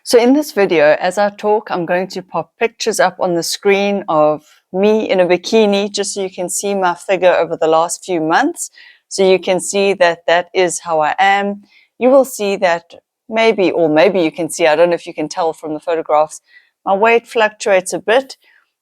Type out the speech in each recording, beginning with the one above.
So in this video, as I talk, I'm going to pop pictures up on the screen of me in a bikini, just so you can see my figure over the last few months. So you can see that that is how I am. You will see that maybe you can see, I don't know if you can tell from the photographs, my weight fluctuates a bit.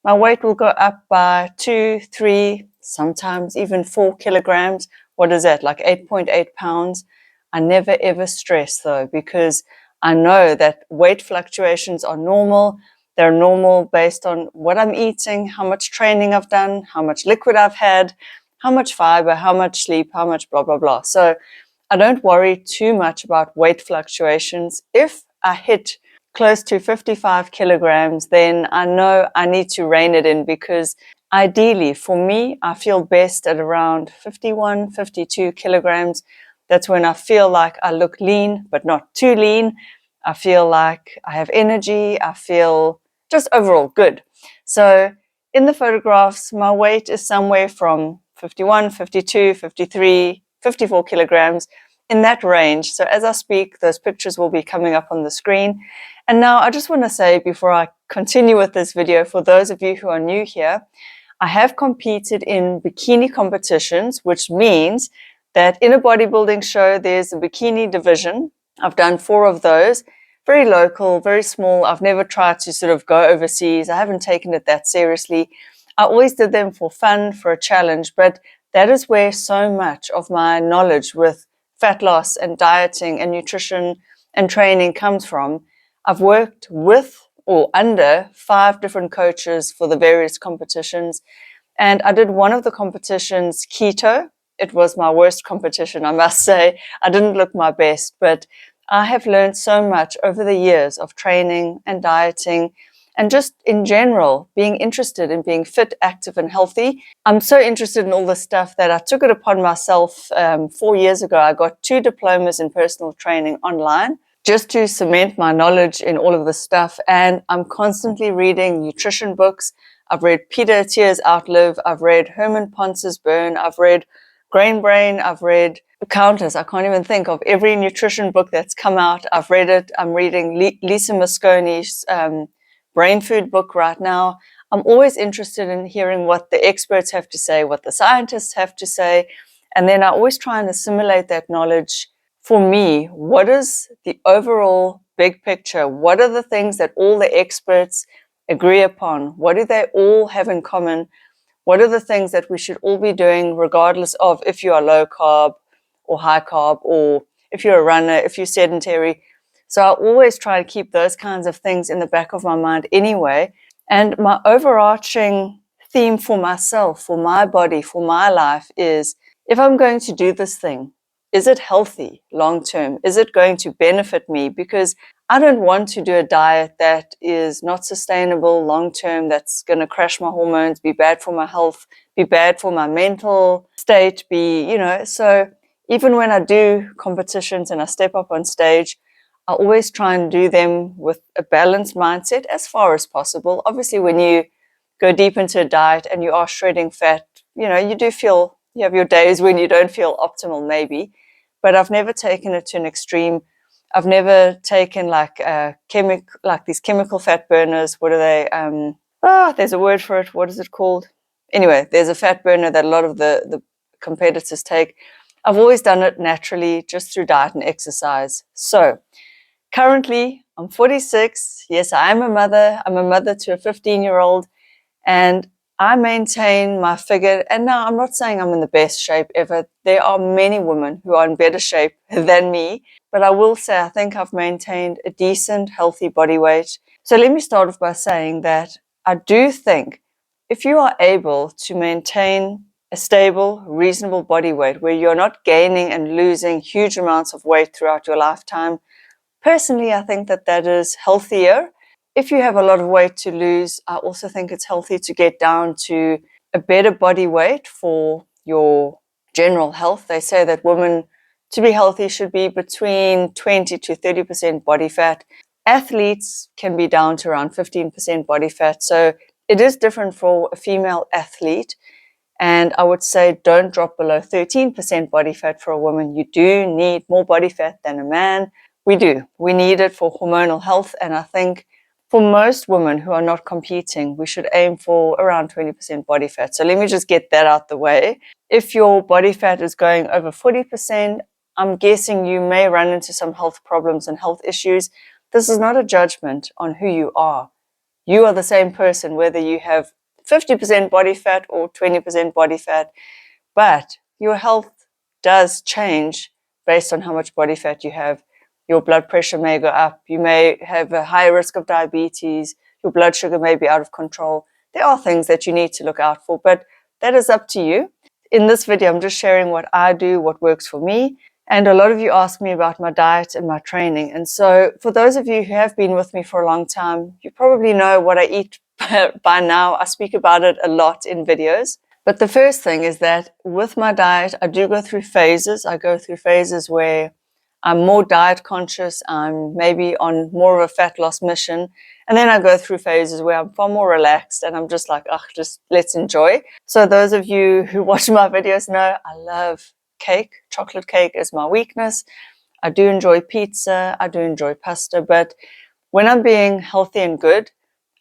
My weight will go up by 2, 3, sometimes even 4 kilograms. What is that, like 8.8 pounds? I never ever stress though, because I know that weight fluctuations are normal. They're normal based on what I'm eating, how much training I've done, how much liquid I've had, how much fiber, how much sleep, how much blah, blah, blah. So I don't worry too much about weight fluctuations. If I hit close to 55 kilograms, then I know I need to rein it in, because ideally for me, I feel best at around 51, 52 kilograms. That's when I feel like I look lean, but not too lean. I feel like I have energy. I feel just overall good. So in the photographs, my weight is somewhere from 51, 52, 53, 54 kilograms, in that range. So as I speak, those pictures will be coming up on the screen. And now I just want to say, before I continue with this video, for those of you who are new here, I have competed in bikini competitions, which means that in a bodybuilding show, there's a bikini division. I've done 4 of those, very local, very small. I've never tried to sort of go overseas. I haven't taken it that seriously. I always did them for fun, for a challenge, but that is where so much of my knowledge with fat loss and dieting and nutrition and training comes from. I've worked with or under 5 different coaches for the various competitions. And I did one of the competitions keto. It was my worst competition, I must say. I didn't look my best, but I have learned so much over the years of training and dieting and just in general being interested in being fit, active, and healthy. I'm so interested in all this stuff that I took it upon myself 4 years ago. I got 2 diplomas in personal training online just to cement my knowledge in all of this stuff. And I'm constantly reading nutrition books. I've read Peter Attia's Outlive. I've read Herman Ponce's Burn. I've read Grain Brain. I've read countless. I can't even think of every nutrition book that's come out. I've read it. I'm reading Lisa Mosconi's Brain Food book right now. I'm always interested in hearing what the experts have to say, what the scientists have to say. And then I always try and assimilate that knowledge. For me, what is the overall big picture? What are the things that all the experts agree upon? What do they all have in common? What are the things that we should all be doing, regardless of if you are low carb or high carb, or if you're a runner, if you're sedentary? So I always try to keep those kinds of things in the back of my mind anyway. And my overarching theme for myself, for my body, for my life is, if I'm going to do this thing, is it healthy long term? Is it going to benefit me? Because I don't want to do a diet that is not sustainable long term, that's going to crash my hormones, be bad for my health, be bad for my mental state, so even when I do competitions and I step up on stage, I always try and do them with a balanced mindset as far as possible. Obviously, when you go deep into a diet and you are shredding fat, you have your days when you don't feel optimal maybe, but I've never taken it to an extreme. I've never taken like these chemical fat burners. What are they? There's a word for it. What is it called? Anyway, there's a fat burner that a lot of the competitors take. I've always done it naturally, just through diet and exercise. So currently, I'm 46. Yes, I am a mother. I'm a mother to a 15-year-old, and I maintain my figure. And now I'm not saying I'm in the best shape ever. There are many women who are in better shape than me. But I will say I think I've maintained a decent, healthy body weight. So let me start off by saying that I do think if you are able to maintain a stable, reasonable body weight where you're not gaining and losing huge amounts of weight throughout your lifetime, personally, I think that is healthier. If you have a lot of weight to lose, I also think it's healthy to get down to a better body weight for your general health. They say that women, to be healthy, should be between 20 to 30% body fat. Athletes can be down to around 15% body fat. So it is different for a female athlete. And I would say don't drop below 13% body fat for a woman. You do need more body fat than a man. We do. We need it for hormonal health. And I think for most women who are not competing, we should aim for around 20% body fat. So let me just get that out the way. If your body fat is going over 40%, I'm guessing you may run into some health problems and health issues. This is not a judgment on who you are. You are the same person, whether you have 50% body fat or 20% body fat, but your health does change based on how much body fat you have. Your blood pressure may go up. You may have a higher risk of diabetes. Your blood sugar may be out of control. There are things that you need to look out for, but that is up to you. In this video, I'm just sharing what I do, what works for me. And a lot of you ask me about my diet and my training. And so for those of you who have been with me for a long time, you probably know what I eat by now. I speak about it a lot in videos. But the first thing is that with my diet, I do go through phases. I go through phases where I'm more diet conscious. I'm maybe on more of a fat loss mission. And then I go through phases where I'm far more relaxed and I'm just like, just let's enjoy. So those of you who watch my videos know I love cake. Chocolate cake is my weakness. I do enjoy pizza. I do enjoy pasta. But when I'm being healthy and good,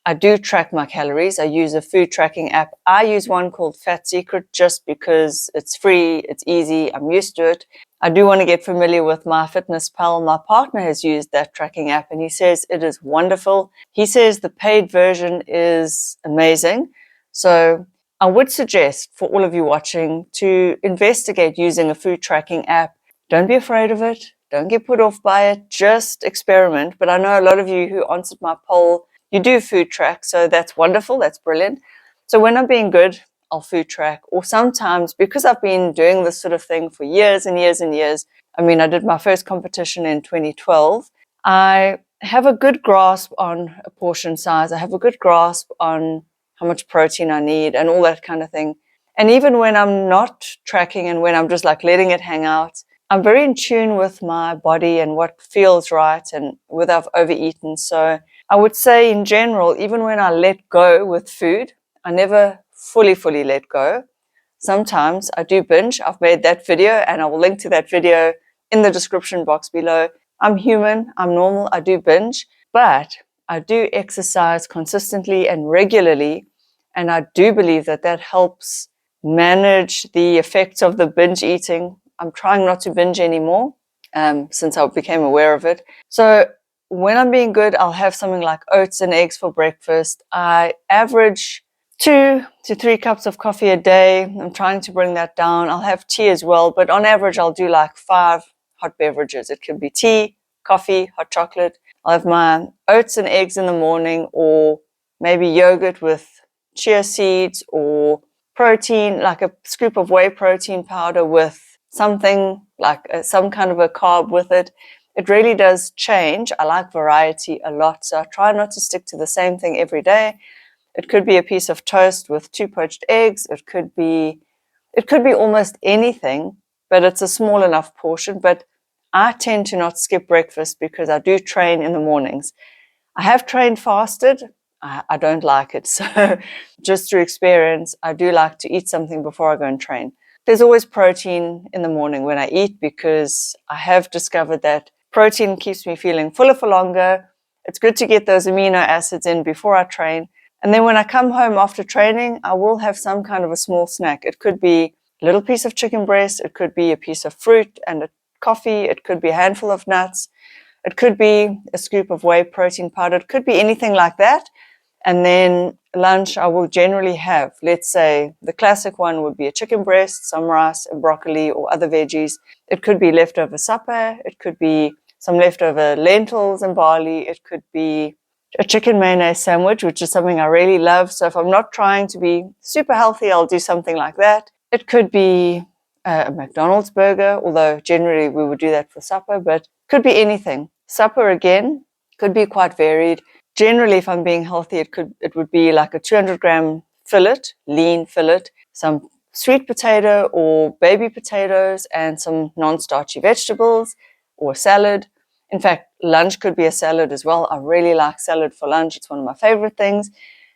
I do track my calories. I use a food tracking app. I use one called Fat Secret just because it's free, it's easy, I'm used to it. I do want to get familiar with MyFitnessPal. My partner has used that tracking app and he says it is wonderful. He says the paid version is amazing. So I would suggest for all of you watching to investigate using a food tracking app. Don't be afraid of it. Don't get put off by it. Just experiment. But I know a lot of you who answered my poll, you do food track, so that's wonderful, that's brilliant. So when I'm being good, I'll food track. Or sometimes, because I've been doing this sort of thing for years and years and years, I mean, I did my first competition in 2012, I have a good grasp on a portion size. I have a good grasp on how much protein I need and all that kind of thing. And even when I'm not tracking and when I'm just like letting it hang out, I'm very in tune with my body and what feels right and without overeaten. So I would say in general, even when I let go with food, I never fully let go. Sometimes I do binge. I've made that video and I will link to that video in the description box below. I'm human, I'm normal, I do binge, but I do exercise consistently and regularly. And I do believe that that helps manage the effects of the binge eating. I'm trying not to binge anymore since I became aware of it. So when I'm being good, I'll have something like oats and eggs for breakfast. I average 2 to 3 cups of coffee a day. I'm trying to bring that down. I'll have tea as well, but on average, I'll do like 5 hot beverages. It could be tea, coffee, hot chocolate. I'll have my oats and eggs in the morning, or maybe yogurt with chia seeds, or protein, like a scoop of whey protein powder with something like some kind of a carb with it. It really does change. I like variety a lot, so I try not to stick to the same thing every day. It could be a piece of toast with 2 poached eggs. It could be almost anything, but it's a small enough portion. But I tend to not skip breakfast because I do train in the mornings. I have trained fasted. I don't like it. So just through experience, I do like to eat something before I go and train. There's always protein in the morning when I eat because I have discovered that protein keeps me feeling fuller for longer. It's good to get those amino acids in before I train. And then when I come home after training, I will have some kind of a small snack. It could be a little piece of chicken breast. It could be a piece of fruit and a coffee. It could be a handful of nuts. It could be a scoop of whey protein powder. It could be anything like that. And then lunch, I will generally have, let's say, the classic one would be a chicken breast, some rice, and broccoli or other veggies. It could be leftover supper. It could be some leftover lentils and barley. It could be a chicken mayonnaise sandwich, which is something I really love. So if I'm not trying to be super healthy, I'll do something like that. It could be a McDonald's burger, although generally we would do that for supper, but could be anything. Supper, again, could be quite varied. Generally, if I'm being healthy, it would be like a 200-gram fillet, lean fillet, some sweet potato or baby potatoes, and some non-starchy vegetables or salad. In fact, lunch could be a salad as well. I really like salad for lunch. It's one of my favorite things.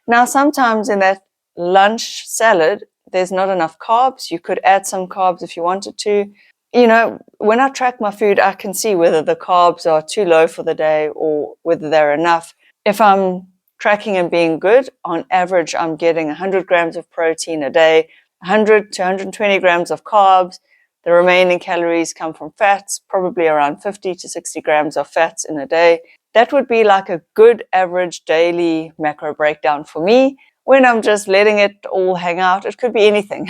Now, sometimes in that lunch salad, there's not enough carbs. You could add some carbs if you wanted to. when I track my food, I can see whether the carbs are too low for the day or whether they're enough. If I'm tracking and being good, on average, I'm getting 100 grams of protein a day, 100 to 120 grams of carbs. The remaining calories come from fats, probably around 50 to 60 grams of fats in a day. That would be like a good average daily macro breakdown for me. When I'm just letting it all hang out, it could be anything.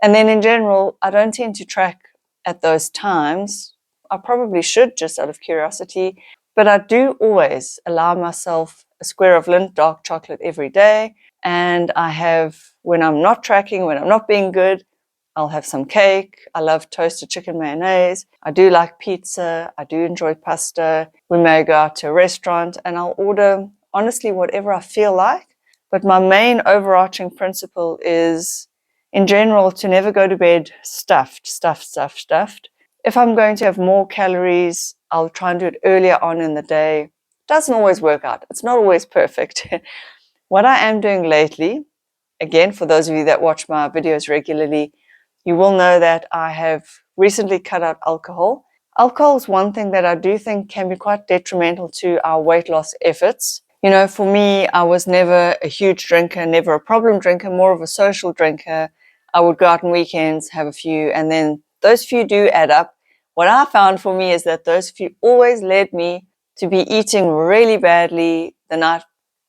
And then in general, I don't tend to track at those times. I probably should, just out of curiosity, but I do always allow myself a square of Lindt dark chocolate every day. And I have, when I'm not tracking, when I'm not being good, I'll have some cake. I love toasted chicken mayonnaise. I do like pizza. I do enjoy pasta. We may go out to a restaurant and I'll order, honestly, whatever I feel like. But my main overarching principle is, in general, to never go to bed stuffed. If I'm going to have more calories, I'll try and do it earlier on in the day. It doesn't always work out. It's not always perfect. What I am doing lately, again, for those of you that watch my videos regularly, you will know that I have recently cut out alcohol. Alcohol is one thing that I do think can be quite detrimental to our weight loss efforts. For me, I was never a huge drinker, never a problem drinker, more of a social drinker. I would go out on weekends, have a few, and then those few do add up. What I found for me is that those few always led me to be eating really badly the night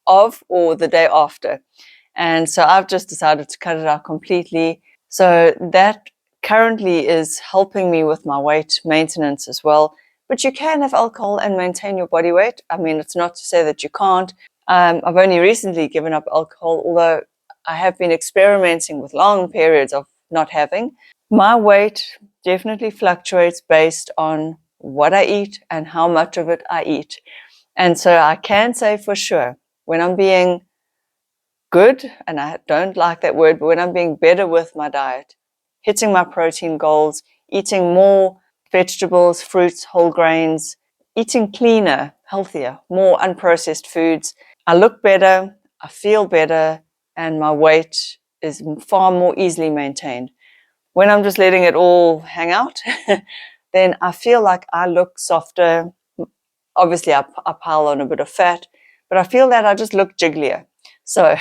of or the day after. And so I've just decided to cut it out completely. So that currently is helping me with my weight maintenance as well. But you can have alcohol and maintain your body weight. I mean, it's not to say that you can't. I've only recently given up alcohol, although I have been experimenting with long periods of not having. My weight definitely fluctuates based on what I eat and how much of it I eat. And so I can say for sure, when I'm being good, and I don't like that word, but when I'm being better with my diet, hitting my protein goals, eating more vegetables, fruits, whole grains, eating cleaner, healthier, more unprocessed foods, I look better, I feel better, and my weight is far more easily maintained. When I'm just letting it all hang out, then I feel like I look softer. Obviously, I pile on a bit of fat, but I feel that I just look jigglier. So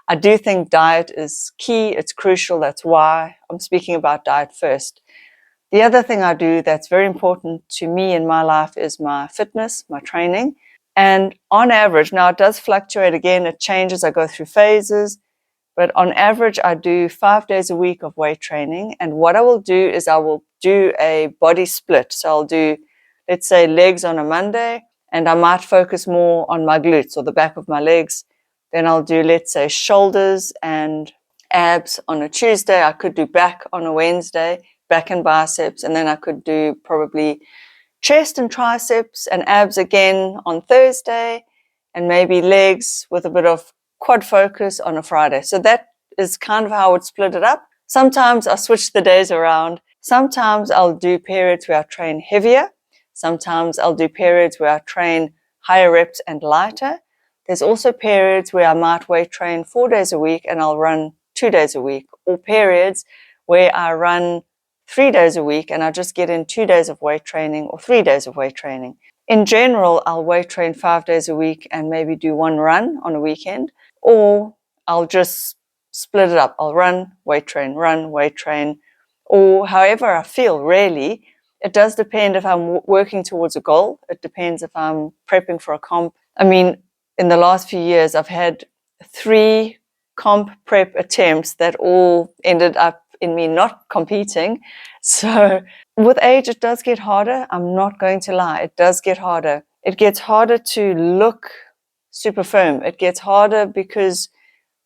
I do think diet is key. It's crucial. That's why I'm speaking about diet first. The other thing I do that's very important to me in my life is my fitness, my training. And on average, now it does fluctuate again, it changes, I go through phases, but on average, I do 5 days a week of weight training. And what I will do is I will do a body split. So I'll do, let's say, legs on a Monday, and I might focus more on my glutes or the back of my legs. Then I'll do, let's say, shoulders and abs on a Tuesday. I could do back on a Wednesday, back and biceps. And then I could do probably chest and triceps and abs again on Thursday, and maybe legs with a bit of quad focus on a Friday. So that is kind of how I would split it up. Sometimes I switch the days around. Sometimes I'll do periods where I train heavier. Sometimes I'll do periods where I train higher reps and lighter. There's also periods where I might weight train 4 days a week and I'll run 2 days a week, or periods where I run 3 days a week and I just get in 2 days of weight training or 3 days of weight training. In general, I'll weight train 5 days a week and maybe do one run on a weekend, or I'll just split it up. I'll run, weight train, or however I feel, really. It does depend if I'm working towards a goal. It depends if I'm prepping for a comp. I mean, in the last few years, I've had 3 comp prep attempts that all ended up in me not competing. So with age, it does get harder. I'm not going to lie. It does get harder. It gets harder to look super firm. It gets harder because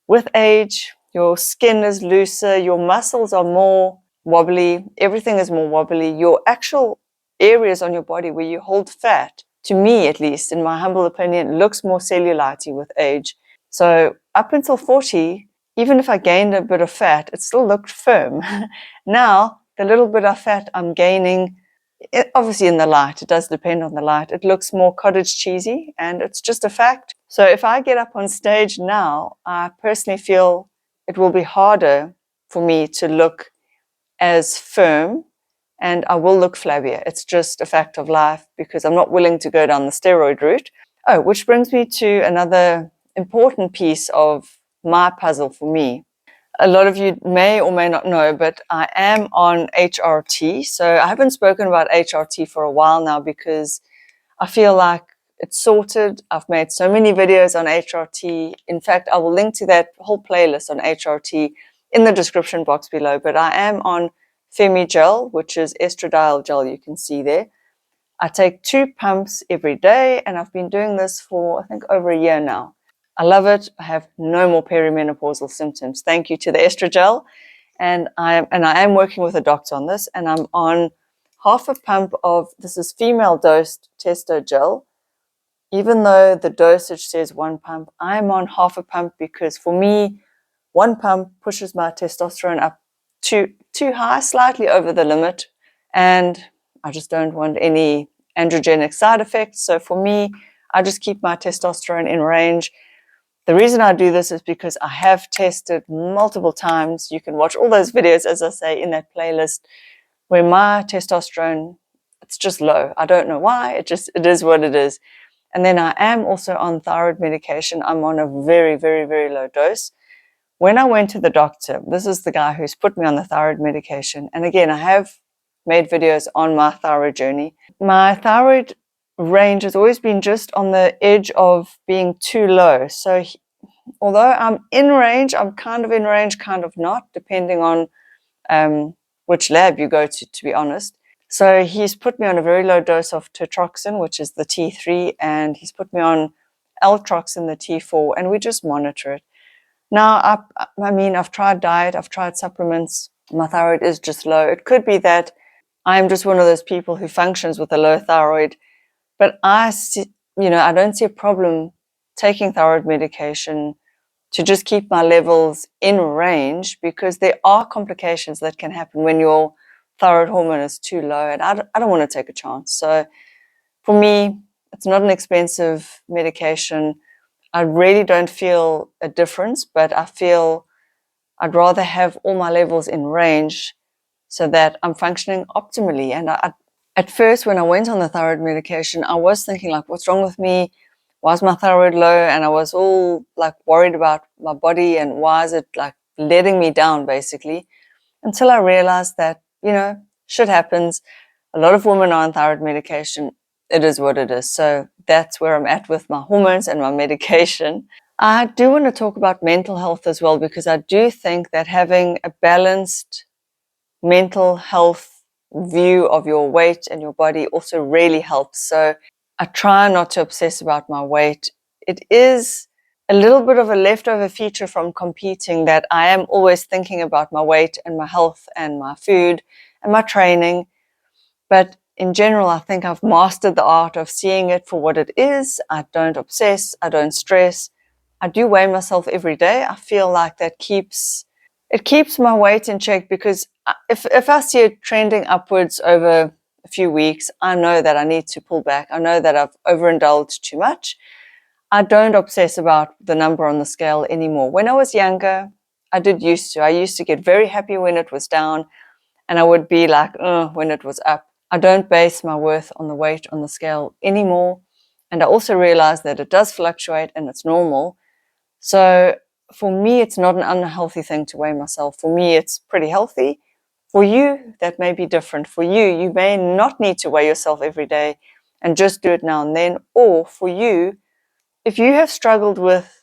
with age, your skin is looser, your muscles are more wobbly, everything is more wobbly. Your actual areas on your body where you hold fat, to me at least, in my humble opinion, looks more cellulite with age. So up until 40, even if I gained a bit of fat, it still looked firm. Now, the little bit of fat I'm gaining, obviously in the light, it does depend on the light, it looks more cottage cheesy, and it's just a fact. So if I get up on stage now, I personally feel it will be harder for me to look as firm and I will look flabbier. It's just a fact of life because I'm not willing to go down the steroid route. Oh, which brings me to another important piece of my puzzle for me. A lot of you may or may not know, but I am on HRT. So I haven't spoken about HRT for a while now because I feel like it's sorted. I've made so many videos on HRT. In fact, I will link to that whole playlist on HRT in the description box below. But I am on Femi Gel, which is estradiol gel, you can see there. I take 2 pumps every day, and I've been doing this for, I think, over a year now. I love it. I have no more perimenopausal symptoms. Thank you to the estrogel. And I am working with a doctor on this, and I'm on half a pump of, this is female dosed testo gel. Even though the dosage says 1 pump, I'm on half a pump because for me, 1 pump pushes my testosterone up too high, slightly over the limit, and I just don't want any androgenic side effects. So for me, I just keep my testosterone in range. The reason I do this is because I have tested multiple times. You can watch all those videos, as I say, in that playlist, where my testosterone, it's just low. I don't know why. It is what it is. And then I am also on thyroid medication. I'm on a very, very, very low dose. When I went to the doctor, this is the guy who's put me on the thyroid medication. And again, I have made videos on my thyroid journey. My thyroid range has always been just on the edge of being too low. So although I'm in range, I'm kind of in range, kind of not, depending on which lab you go to be honest. So he's put me on a very low dose of tetroxin, which is the T3, and he's put me on L-troxin, the T4, and we just monitor it. Now, I've tried diet, I've tried supplements. My thyroid is just low. It could be that I'm just one of those people who functions with a low thyroid, but I don't see a problem taking thyroid medication to just keep my levels in range, because there are complications that can happen when your thyroid hormone is too low, and I don't want to take a chance. So for me, it's not an expensive medication. I really don't feel a difference, but I feel I'd rather have all my levels in range so that I'm functioning optimally. And at first, when I went on the thyroid medication, I was thinking, like, what's wrong with me? Why is my thyroid low? And I was all like worried about my body and why is it like letting me down, basically, until I realized that, shit happens. A lot of women are on thyroid medication. It is what it is. So that's where I'm at with my hormones and my medication. I do want to talk about mental health as well, because I do think that having a balanced mental health view of your weight and your body also really helps. So I try not to obsess about my weight. It is a little bit of a leftover feature from competing that I am always thinking about my weight and my health and my food and my training. But in general, I think I've mastered the art of seeing it for what it is. I don't obsess. I don't stress. I do weigh myself every day. I feel like that keeps my weight in check, because if I see it trending upwards over a few weeks, I know that I need to pull back. I know that I've overindulged too much. I don't obsess about the number on the scale anymore. When I was younger, I used to get very happy when it was down, and I would be like, when it was up. I don't base my worth on the weight on the scale anymore. And I also realize that it does fluctuate and it's normal. So for me, it's not an unhealthy thing to weigh myself. For me, it's pretty healthy. For you, that may be different. For you, you may not need to weigh yourself every day and just do it now and then. Or for you, if you have struggled with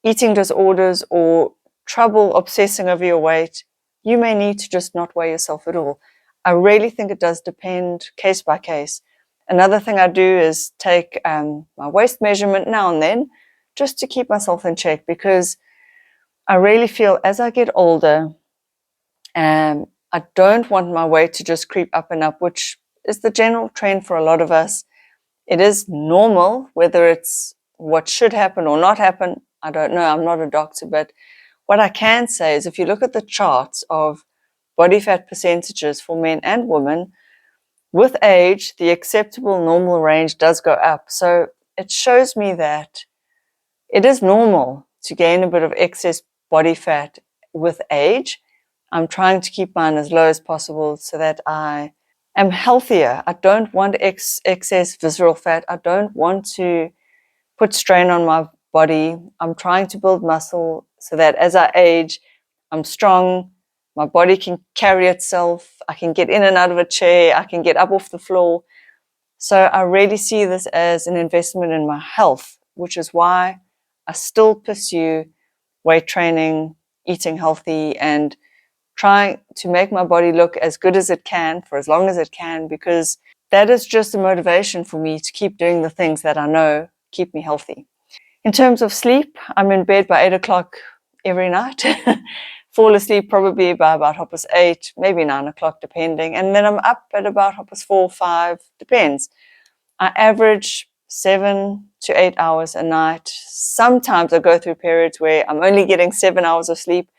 eating disorders or trouble obsessing over your weight, you may need to just not weigh yourself at all. I really think it does depend case by case. Another thing I do is take my waist measurement now and then, just to keep myself in check, because I really feel as I get older, I don't want my weight to just creep up and up, which is the general trend for a lot of us. It is normal. Whether it's what should happen or not happen, I don't know. I'm not a doctor, but what I can say is if you look at the charts of body fat percentages for men and women, with age, the acceptable normal range does go up. So it shows me that it is normal to gain a bit of excess body fat with age. I'm trying to keep mine as low as possible so that I am healthier. I don't want excess visceral fat. I don't want to put strain on my body. I'm trying to build muscle so that as I age, I'm strong. My body can carry itself. I can get in and out of a chair. I can get up off the floor. So I really see this as an investment in my health, which is why I still pursue weight training, eating healthy, and trying to make my body look as good as it can for as long as it can, because that is just a motivation for me to keep doing the things that I know keep me healthy. In terms of sleep, I'm in bed by 8 o'clock every night. Fall asleep probably by about 8:30, maybe 9 o'clock, depending. And then I'm up at about 4:30, 5, depends. I average 7 to 8 hours a night. Sometimes I go through periods where I'm only getting 7 hours of sleep.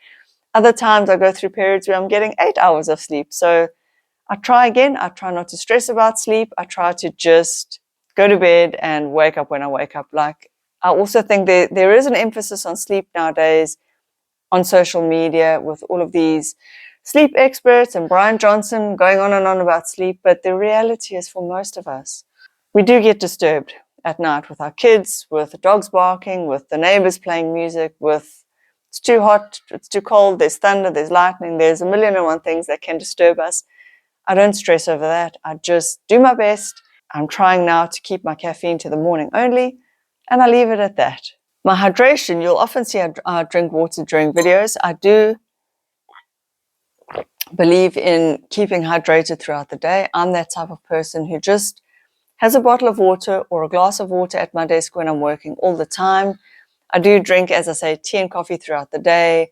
Other times I go through periods where I'm getting 8 hours of sleep. So I try again. I try not to stress about sleep. I try to just go to bed and wake up when I wake up. Like, I also think there is an emphasis on sleep nowadays on social media with all of these sleep experts and Brian Johnson going on and on about sleep. But the reality is, for most of us, we do get disturbed at night with our kids, with the dogs barking, with the neighbors playing music, with it's too hot, it's too cold, there's thunder, there's lightning, there's a million and one things that can disturb us. I don't stress over that. I just do my best. I'm trying now to keep my caffeine to the morning only, and I leave it at that. My hydration, you'll often see I drink water during videos. I do believe in keeping hydrated throughout the day. I'm that type of person who just has a bottle of water or a glass of water at my desk when I'm working all the time. I do drink, as I say, tea and coffee throughout the day.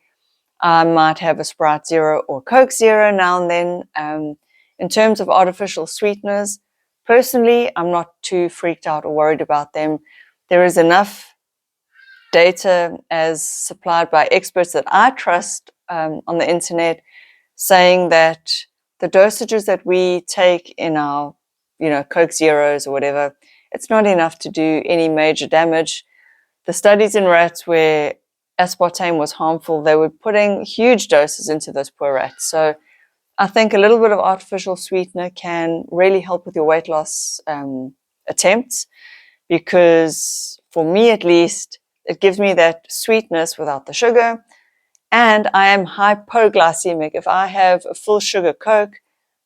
I might have a Sprite Zero or Coke Zero now and then. In terms of artificial sweeteners, personally, I'm not too freaked out or worried about them. There is enough data as supplied by experts that I trust on the internet saying that the dosages that we take in our, Coke Zeros or whatever, it's not enough to do any major damage. The studies in rats where aspartame was harmful, they were putting huge doses into those poor rats. So I think a little bit of artificial sweetener can really help with your weight loss attempts, because for me at least, it gives me that sweetness without the sugar. And I am hypoglycemic. If I have a full sugar Coke,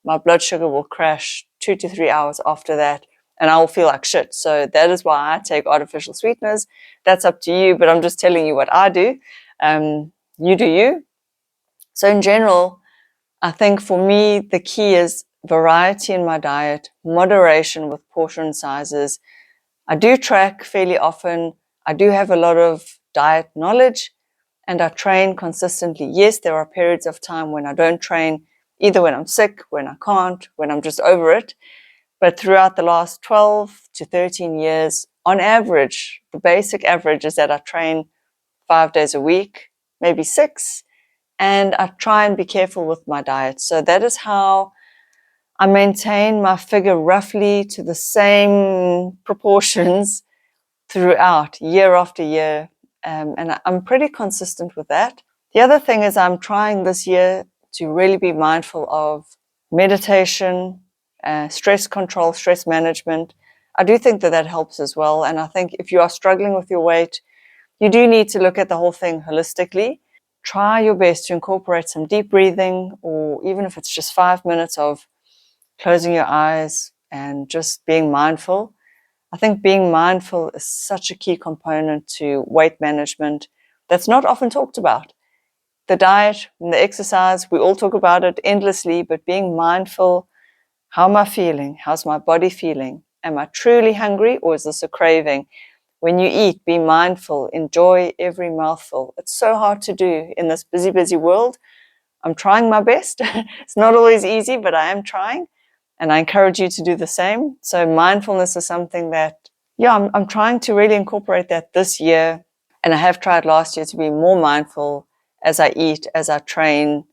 my blood sugar will crash 2 to 3 hours after that, and I will feel like shit. So that is why I take artificial sweeteners. That's up to you, but I'm just telling you what I do. You do you. So in general, I think for me, the key is variety in my diet, moderation with portion sizes. I do track fairly often. I do have a lot of diet knowledge, and I train consistently. Yes, there are periods of time when I don't train, either when I'm sick, when I can't, when I'm just over it. But throughout the last 12 to 13 years, on average, the basic average is that I train 5 days a week, maybe 6, and I try and be careful with my diet. So that is how I maintain my figure roughly to the same proportions throughout, year after year. And I'm pretty consistent with that. The other thing is I'm trying this year to really be mindful of meditation, stress control, stress management. I do think that helps as well. And I think if you are struggling with your weight, you do need to look at the whole thing holistically. Try your best to incorporate some deep breathing, or even if it's just 5 minutes of closing your eyes and just being mindful. I think being mindful is such a key component to weight management that's not often talked about. The diet and the exercise, we all talk about it endlessly, but being mindful, how am I feeling? How's my body feeling? Am I truly hungry, or is this a craving? When you eat, be mindful, enjoy every mouthful. It's so hard to do in this busy, busy world. I'm trying my best. It's not always easy, but I am trying. And I encourage you to do the same. So mindfulness is something that, I'm trying to really incorporate that this year. And I have tried last year to be more mindful as I eat, as I train,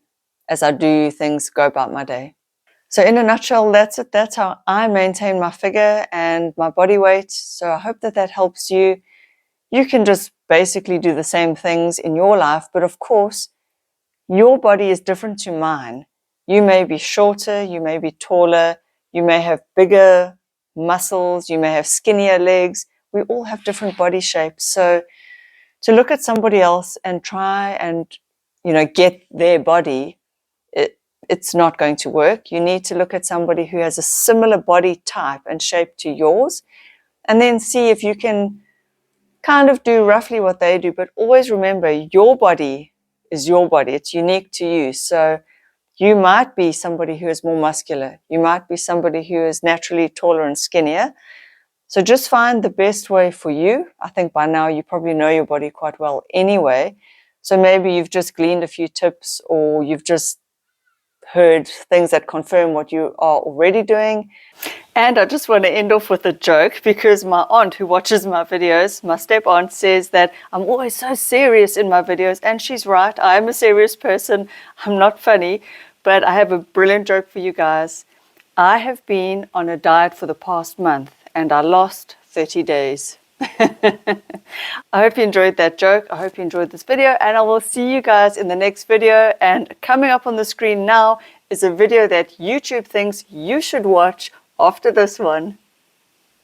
as I do things, go about my day. So in a nutshell, that's it. That's how I maintain my figure and my body weight. So I hope that helps you. You can just basically do the same things in your life. But of course, your body is different to mine. You may be shorter, you may be taller, you may have bigger muscles, you may have skinnier legs. We all have different body shapes. So to look at somebody else and try and, get their body, it's not going to work. You need to look at somebody who has a similar body type and shape to yours, and then see if you can kind of do roughly what they do. But always remember, your body is your body. It's unique to you. So you might be somebody who is more muscular. You might be somebody who is naturally taller and skinnier. So just find the best way for you. I think by now you probably know your body quite well anyway. So maybe you've just gleaned a few tips, or you've just heard things that confirm what you are already doing. And I just want to end off with a joke, because my aunt, who watches my videos, my step aunt, says that I'm always so serious in my videos. And she's right. I am a serious person. I'm not funny. But I have a brilliant joke for you guys. I have been on a diet for the past month and I lost 30 days. I hope you enjoyed that joke. I hope you enjoyed this video, and I will see you guys in the next video. And coming up on the screen now is a video that YouTube thinks you should watch after this one.